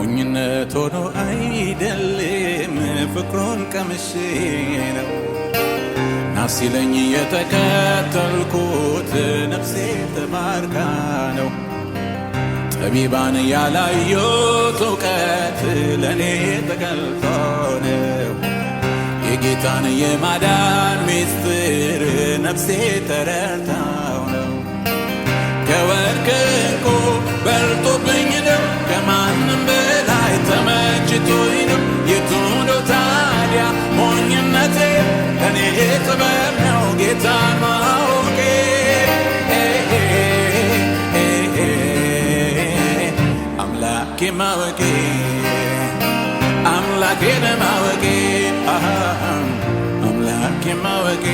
ሞኝነት ሆኖ አይደለም ፍቅሩን ቀምሼ ነው ናስ ሲለኝ የተከተልኩት ነፍሴ ተማርካ ነው ጠቢባን ያላዩት እውቀት ለኔ ተገልጦ ነው የጌታን የማዳን ምስጢር ነፍሴ ተረድታው ነው ከወርቅ ዕንቁ በልጦብኝ ነው ከማንም በላይ ተመችቶኝ ነው የቱ ነው ታዲያ ሞኝነቴ እኔ ጥበብ ነው ጌታን ማወቄ አምላኬ ማወቄ አምላኬን ማወቄ አምላኬ ማወቄ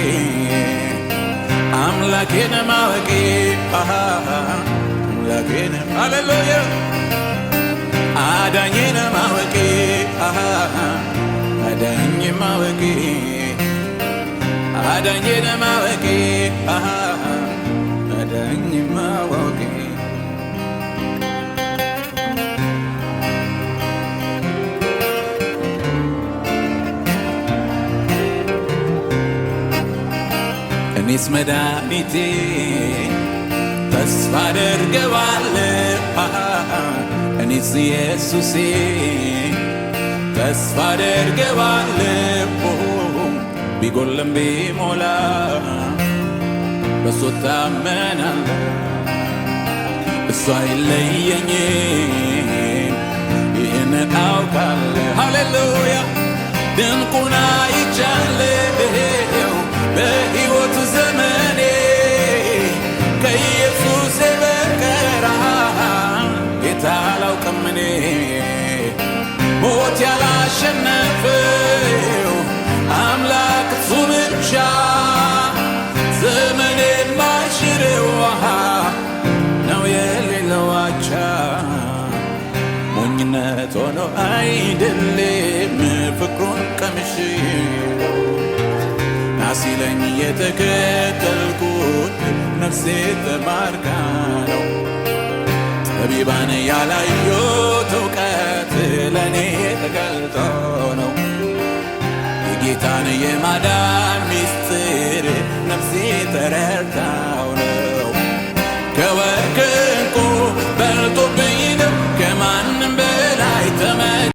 አምላኬን ማወቄ አምላኬን ሃሌሉያ አዳኜን ማወቄ አዳኜ ማወቄ አዳኜን ማወቄ አዳኜ ማወቄ እኔስ መድኃኒቴ ተስፋ አደርገዋለሁ እኔስ ኢየሱሴ ተስፋ አደርገዋለሁ ቢጎልም ቢሞላ በሱ እታመናለሁ እሱ አይለየኝም ይህንን አውቃለሁ ሃሌሉያ ድንቁን አይቻለሁ በሕይወት ዘመኔ ከኢየሱስ በቀር ጌታ አላውቅም እኔ ሞት ያላሸነፈው አምላክ እሱ ብቻ ዘመኔን ማይሽረው ነው የሌለው አቻ ሞኝነት ሆኖ አይደለም ፍቅሩን ቀምሼ ናስ ሲለኝ የተከተልኩት ነፍሴ ተማርካ ነው ጠቢባን ያላዩት እውቀት ለኔ ተገልጦ ነው የጌታን የማዳን ምስጢር ነፍሴ ተረድታ